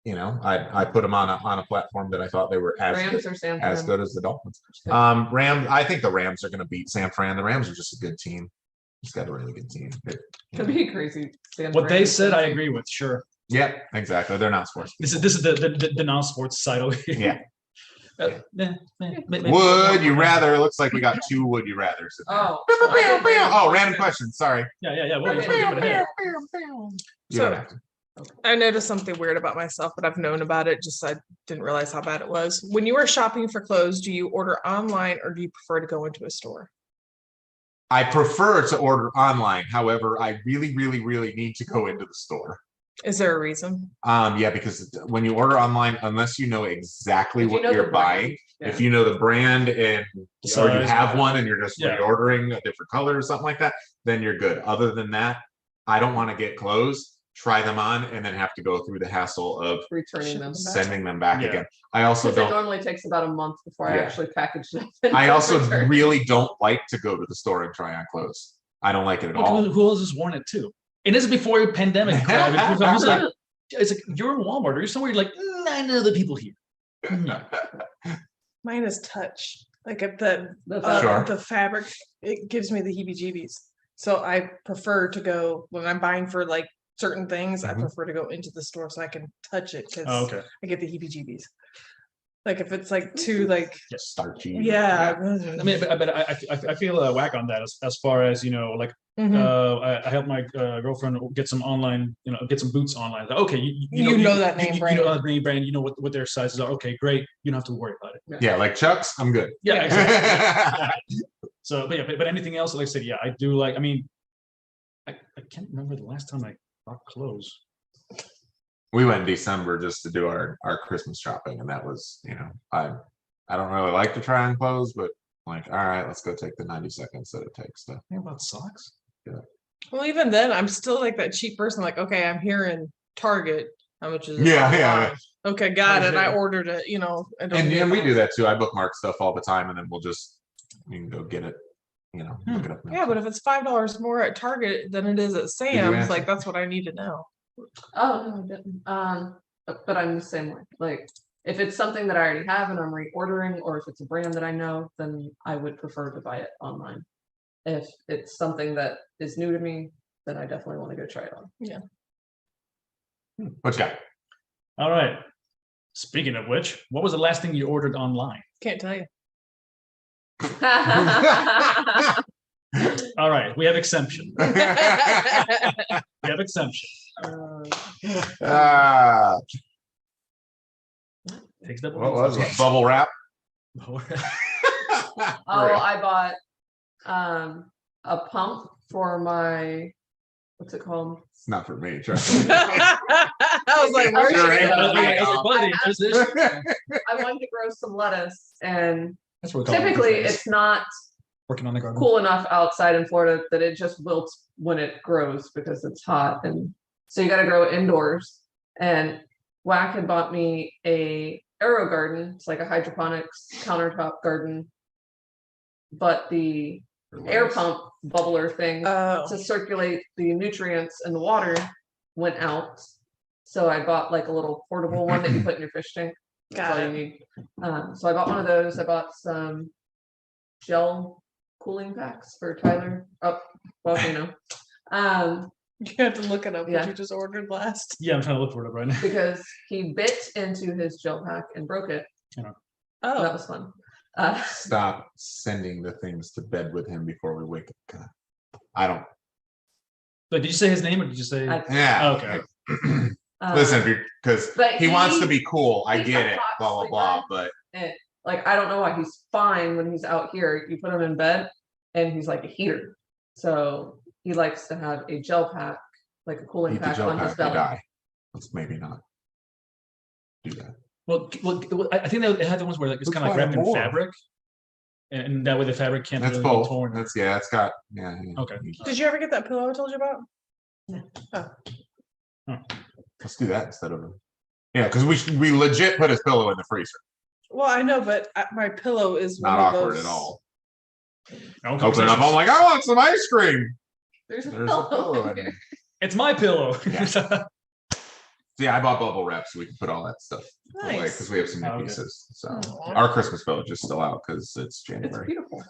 you know, I put them on a platform that I thought they were as good as the Dolphins. Rams, I think the Rams are going to beat San Fran. The Rams are just a good team. It's got a really good team. Could be crazy. What they said, I agree with. Sure. Yep, exactly. They're not sports. This is the non-sports side over here. Yeah. Maybe. Would you rather? It looks like we got 2 would you rathers. Oh, random question. Sorry. Yeah. Well, give it ahead. You don't have to. I noticed something weird about myself, but I've known about it. Just I didn't realize how bad it was. When you are shopping for clothes, do you order online or do you prefer to go into a store? I prefer to order online. However, I really need to go into the store. Is there a reason? Yeah, because when you order online, unless you know exactly what you're buying, if you know the brand and or you have one and you're just reordering a different color or something like that, then you're good. Other than that, I don't want to get clothes, try them on, and then have to go through the hassle of returning them, sending them back again. I also don't. It normally takes about a month before I actually package them. I also really don't like to go to the store and try on clothes. I don't like it at all. Who else has worn it too? And this is before the pandemic. It's like you're in Walmart or you're somewhere. You're like, I know the people here. Mine is touch. Like at the fabric, it gives me the heebie-jeebies. So I prefer to go when I'm buying for like certain things. I prefer to go into the store so I can touch it because I get the heebie-jeebies. Like if it's like too like starchy. Yeah. I mean, but I feel whack on that as far as like. I helped my girlfriend get some online, get some boots online. Like, okay, you know that name brand. You know that name brand. You know what their sizes are. Okay, great. You don't have to worry about it. Yeah, like Chuck's, I'm good. Yeah. Exactly. So, but anything else? Like I said, yeah, I do like. I mean, I can't remember the last time I bought clothes. We went in December just to do our Christmas shopping, and that was, I don't really like to try on clothes, but like, all right, let's go take the 90 seconds that it takes to. Think about socks. Yeah. Well, even then, I'm still like that cheap person. Like, okay, I'm here in Target. How much is it? Yeah. Okay, got it. I ordered it. And we do that too. I bookmark stuff all the time, and then you can go get it. Look it up. Yeah, but if it's $5 more at Target than it is at Sam's, like that's what I need to know. Oh no, I didn't. But I'm the same way. Like, if it's something that I already have and I'm reordering, or if it's a brand that I know, then I would prefer to buy it online. If it's something that is new to me, then I definitely want to go try it on. Yeah. What you got? All right. Speaking of which, what was the last thing you ordered online? Can't tell you. All right, we have exemption. We have exemption. Takes that. What was it? Bubble wrap? I bought a pump for my, what's it called? It's not for me. Trust me. I was like, where's I wanted to grow some lettuce, and typically it's not working on the garden. Cool enough outside in Florida that it just wilts when it grows because it's hot, and so you got to grow it indoors. And Wack had bought me a Aero garden. It's like a hydroponics countertop garden, but the air pump bubbler thing to circulate the nutrients in the water went out. So I bought like a little portable one that you put in your fish tank. That's all you need. So I bought one of those. I bought some gel cooling packs for Tyler. Oh, well, you have to look it up. Yeah. What you just ordered last. Yeah, I'm trying to look for it up right now. Because he bit into his gel pack and broke it. Oh, that was fun. Stop sending the things to bed with him before we wake up. I don't. But did you say his name or did you say? Yeah. Okay. Listen, because he wants to be cool. I get it. Blah blah blah. But like, I don't know why he's fine when he's out here. You put him in bed, and he's like a heater. So he likes to have a gel pack, like a cooling pack on his belly. let's maybe not do that. Well, I think they had the ones where like it's Let's kind of like buy wrapped in more. fabric, and that way the fabric can't That's really be both. torn. That's yeah. It's got yeah. Okay. Did you ever get that pillow I told you about? Let's do that instead of. Yeah, because we legit put his pillow in the freezer. Well, I know, but my pillow is Not one of awkward those. at all. No Open it up. I'm conversations. like, I want some ice cream. There's a There's a pillow in here. it. It's my pillow. Yeah. Yeah, I bought bubble wrap so we can put all that stuff away Nice. because we have some new Okay. pieces. So Aw. our Christmas village is still out because it's It's January. beautiful.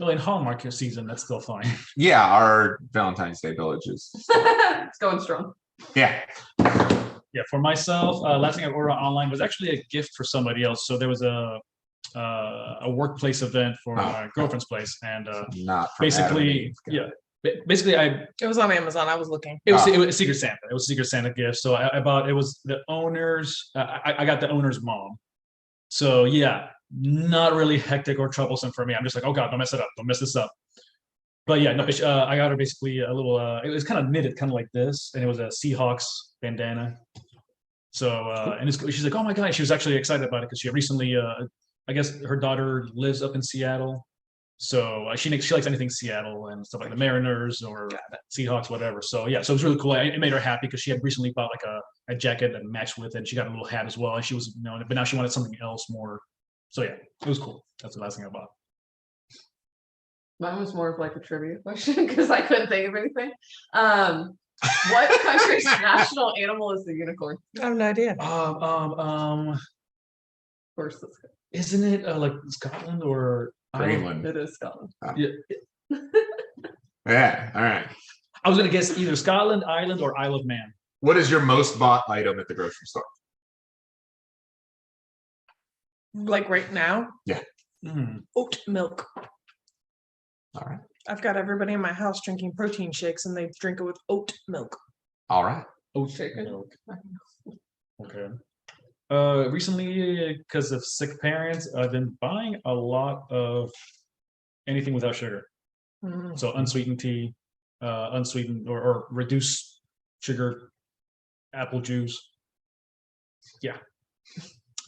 Well, in Hallmark season, that's still fine. Yeah, our Valentine's Day village is. It's going strong. Yeah. Yeah, for myself, last thing I ordered online was actually a gift for somebody else. So there was a workplace event for my girlfriend's place, and Not from Adam and basically, Eve. yeah, basically It was on Amazon. I was looking. it was a Secret Santa. It was a Secret Santa gift. So I bought. It was the owner's. I got the owner's mom. So yeah, not really hectic or troublesome for me. I'm just like, oh god, don't mess it up. Don't mess this up. But yeah, no, I got her basically a little. It was kind of knitted, kind of like this, and it was a Seahawks bandana. So and she's like, oh my god, she was actually excited about it because she recently, I guess her daughter lives up in Seattle, so she likes anything Seattle and stuff like the Mariners or Seahawks, whatever. So yeah, so it was really cool. It made her happy because she had recently bought like a jacket that matched with it. And she got a little hat as well, and she was but now she wanted something else more. So yeah, it was cool. That's the last thing I bought. Mine was more of like a trivia question because I couldn't think of anything. What country's national animal is the unicorn? I have no idea. Of course, that's good. Isn't it like Scotland or Greenland. It is Scotland. Yeah, Yeah. All right. I was gonna guess either Scotland, Ireland, or Isle of Man. What is your most bought item at the grocery store? Like right now, Mm. oat milk. All right. I've got everybody in my house drinking protein shakes, and they drink it with oat milk. All right. Oat Shaken. milk. Okay. Recently, because of sick parents, I've been buying a lot of anything without sugar. Mm. So unsweetened tea, unsweetened or reduced sugar, apple juice.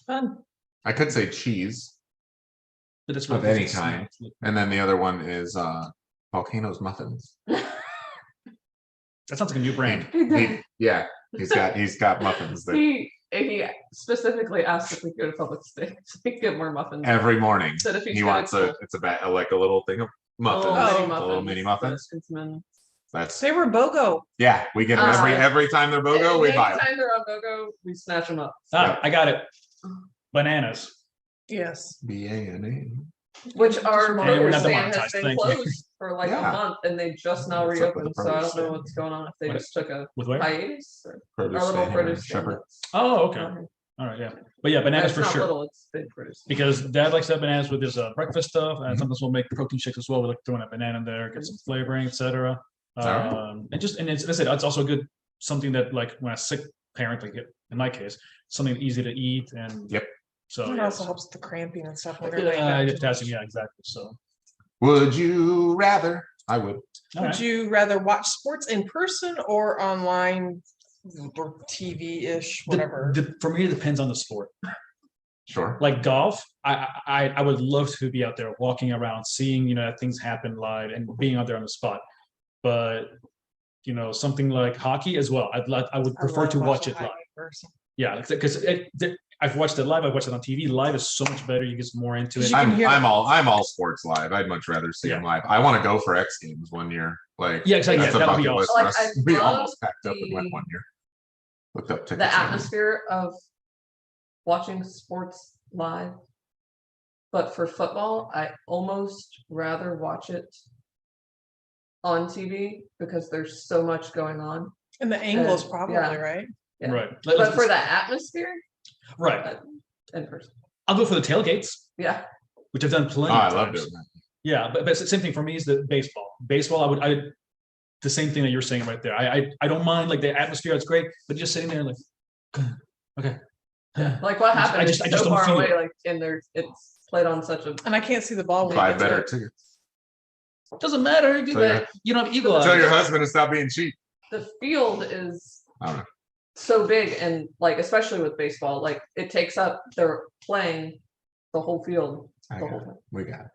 Fun. I could say cheese, But it's Of really any just kind. snacks. and then the other one is Volcano's muffins. That sounds like a new brand. Yeah, he's got muffins that He specifically asked if we go to public space to get more muffins. every morning Said if he's he gonna wants like a little thing of muffins, Oh. mini muffins. and cinnamon. That's They were BOGO. yeah, we get them every time they're BOGO, we buy them. Anytime they're on BOGO, we snatch them up. I got it. Bananas. Yes. BANA. Which our Hey, we're burger not stand has demonetized, been thank you. closed for like Yeah. a month, and they just now What's up with reopened. the So I produce don't know stand? what's going on. If they What? just took a With where? hiatus. Or Produce our little stand here in produce stand. Shepherd. Oh, okay. Okay. All right, yeah. But yeah, bananas It's for not sure. little, it's big produce. Because Dad likes to have bananas with his breakfast stuff, and Mhm. sometimes we'll make protein shakes as well. We like throwing a banana in there, get some flavoring, etc. Alright. And it's also good something that like when a sick parent, like in my case, something easy to eat and Yep. So It yeah, also so- helps with the cramping and stuff. when they're laying down to potassium, much. yeah, exactly. So Would you rather? I would. all Would right. you rather watch sports in person or online or TV-ish, whatever? For me, it depends on the sport. Sure. Like golf, I would love to be out there walking around, seeing things happen live and being out there on the spot. But something like hockey as well. I would I prefer love to watch watching it hockey live. in person. Yeah, because I've watched it live. I've watched it on TV. Live is so much better. You get more into it. You can hear- I'm all sports live. I'd much rather see them live. I want to go for X Games one year. Like Yeah, exactly. that's Yeah, a that would be bucket list awesome. for Like, us. I We love almost packed up and went the- one year. Looked up tickets. The atmosphere of watching sports live. But for football, I almost rather watch it on TV because there's so much going on. And the angles Yeah. probably, right? Yeah. Right. But for the atmosphere, right, in person. I'll go for the tailgates, Yeah. which I've done plenty. Oh, I of love times. doing that. Yeah, but it's the same thing for me is the baseball. Baseball, I the same thing that you're saying right there. I don't mind like the atmosphere. It's great, but just sitting there like, okay. Like what happened? I just it's so don't far feel away, it. like and it's played on such a And I can't see the ball. when you Buy get to better it. tickets. Doesn't matter. You Tell your- don't have eagle Tell your eyes. husband to stop being cheap. the field is I don't know. so big, and like especially with baseball, like it takes up, they're playing the whole field the whole time. We got it.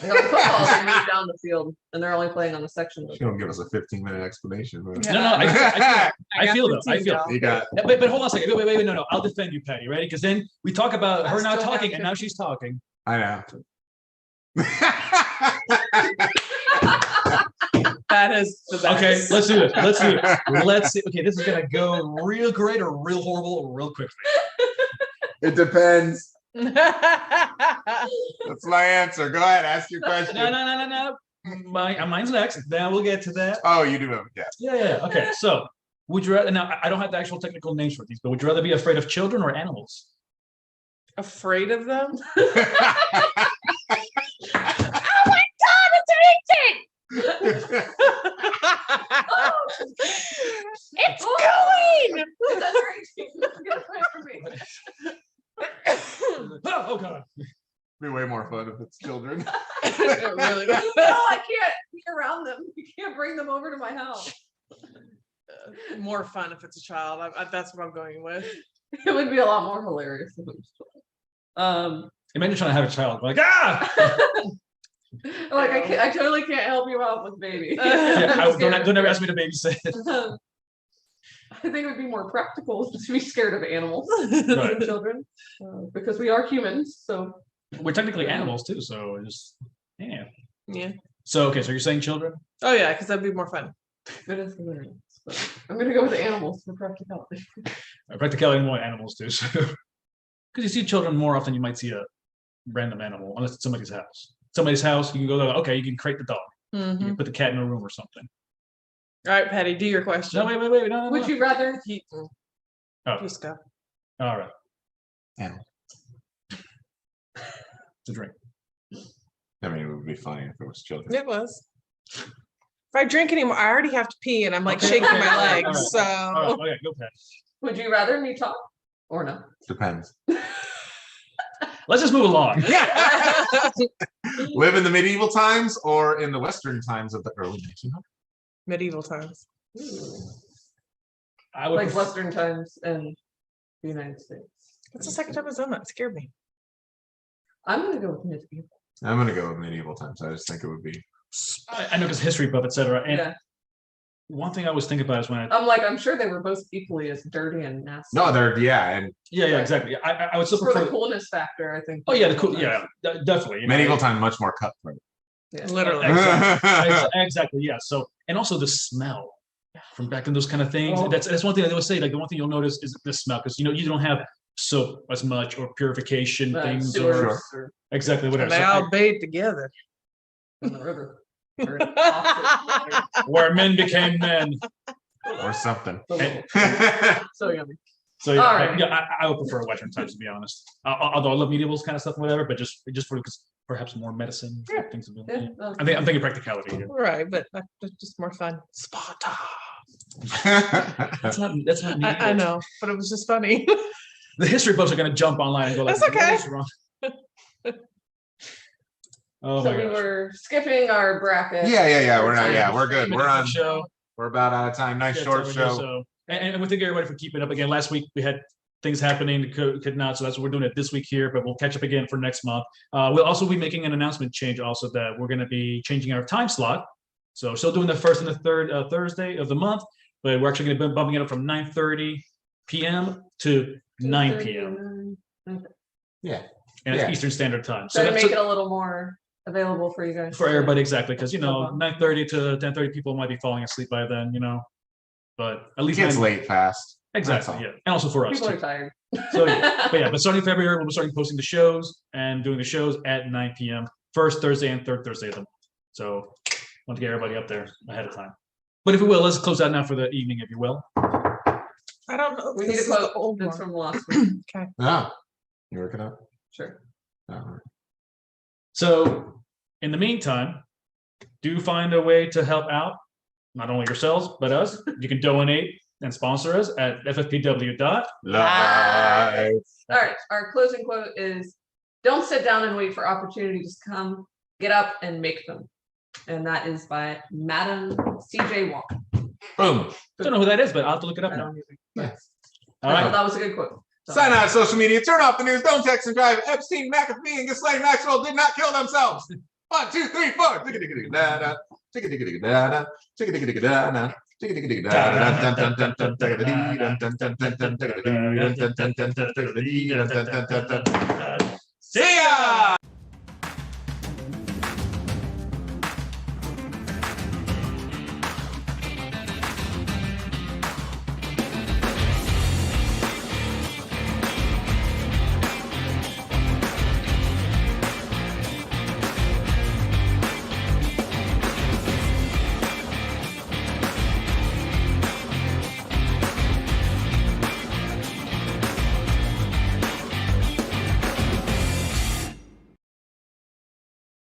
Like on football, they move down the field and they're only playing on the section. She don't give us a 15-minute explanation. But... Yeah. No, I got feel though. I 15 feel. now. You got. But hold on a second. Wait, no. I'll defend you, Patty. Ready? Because then we talk about her I not still have talking, and now 15. she's talking. I know. That is the best. Okay, let's do it. Let's see. Okay, this is gonna go real great or real horrible or real quickly. It depends. That's my answer. Go ahead, ask your question. No. Mine's next. Then we'll get to that. Oh, you do it. Yeah. Yeah. Okay. So, would you rather? Now, I don't have the actual technical names for these, but would you rather be afraid of children or animals? Afraid of them? It's going. Oh God. Be way more fun if it's children. It really No, I can't be around them. You can't bring them over to my house. more fun if it's a child. That's what I'm going with. It would be a lot more hilarious if it was children. Imagine trying to have a child. Like, ah! Like I totally can't help you out with baby. Don't ever ask me to babysit. I think it would be more practical to be scared of animals Right. than children, because we are humans. So We're technically animals too, so just yeah. Yeah. So okay, so you're saying children? Oh yeah, because that'd be more fun. it is hilarious. But I'm gonna go with the animals for practicality. Practicality more animals too. So because you see children more often, you might see a random animal, unless it's somebody's house. Somebody's house, you can go there. Okay, you can crate the dog. You Mhm. can put the cat in a room or something. All right, Patty, do your question. No, wait, no. Would you rather? Oh, Just go. all right. Yeah. It's a drink. I mean, it would be funny if it was children. It was. If I drink anymore, I already have to pee, and I'm like Okay, shaking okay, my all right, legs. all right. So Okay, go Pat. Would you rather me talk or no? Depends. Let's just move along. Live in the medieval times or in the Western times of the early 1900s? medieval times. I would Like prefer- Western times and the United States. That's the second time I've done that. It scared me. I'm gonna go with medieval. I'm gonna go with medieval times. I just think it would be. I know because history buff, etc. And Yeah, one thing I always think about is when I I'm sure they were both equally as dirty and nasty. No, they're and yeah, exactly. I would still for the prefer. coolness factor, I think. Oh yeah, the cool. Yeah, definitely. you know, medieval time much more cutthroat. Yeah. Literally. Exactly. Yeah. So and also the smell from back in those kind of things. Oh. That's one thing I always say. Like the one thing you'll notice is the smell because you don't have soap as much or purification things Sewers or or exactly whatever. And they So all bathed together. in the river. Or in opposite where men became men. Or something. water. So yummy. So yeah, All right. I would prefer Western times to be honest. Although I love medievals kind of stuff and whatever, but just for perhaps more medicine Yeah. things. Yeah, I'm thinking practicality here. Right, but that's just more fun. Sparta. That's not medieval. I know, but it was just funny. The history books are going to jump online and go like, That's okay. "What is wrong?" Oh So my we gosh. were skipping our bracket. Yeah. We're not. Yeah, we're good. 30 We're on. show. We're about out of time. Nice Yeah, short so- show. so- and we thank everybody for keeping up again. Last week we had things happening could not, so that's what we're doing it this week here. But we'll catch up again for next month. We'll also be making an announcement change also that we're going to be changing our time slot. So still doing the first and the third Thursday of the month, but we're actually going to be bumping it up from 9:30 p.m. to 9 p.m. Yeah. and Yeah. Eastern Standard Time. So to that's make it a little more available for you guys. for everybody exactly because Okay. 9:30 to 10:30 people might be falling asleep by then, but at least Kids 9 late fast. exactly, That's all. yeah, and also for us People too. are tired. So but starting February we'll be starting posting the shows and doing the shows at 9 p.m. first Thursday and third Thursday of the month. So want to get everybody up there ahead of time. But if we will, let's close out now for the evening, if you will. I don't know. We need This a is quote. the old That's one. from last week. Oh, you working up? Sure. Oh. So in the meantime, do find a way to help out not only yourselves but us. You can donate and sponsor us at ffpw. Live. All right. Our closing quote is, "Don't sit down and wait for opportunities to come. Get up and make them." And that is by Madam C.J. Wong. Boom. Don't know who that is, but I'll have to look it up I now. don't even- All I thought right. that was a good quote. So- Sign out of social media. Turn off the news. Don't text and drive. Epstein, McAfee, and Ghislaine Maxwell did not kill themselves. 1, 2, 3, 4. Ticka-ticka-ticka-da-da. Ticka-ticka-ticka-da-da. Ticka-ticka-ticka-da-da. Ticka-ticka-ticka-da-da. See ya!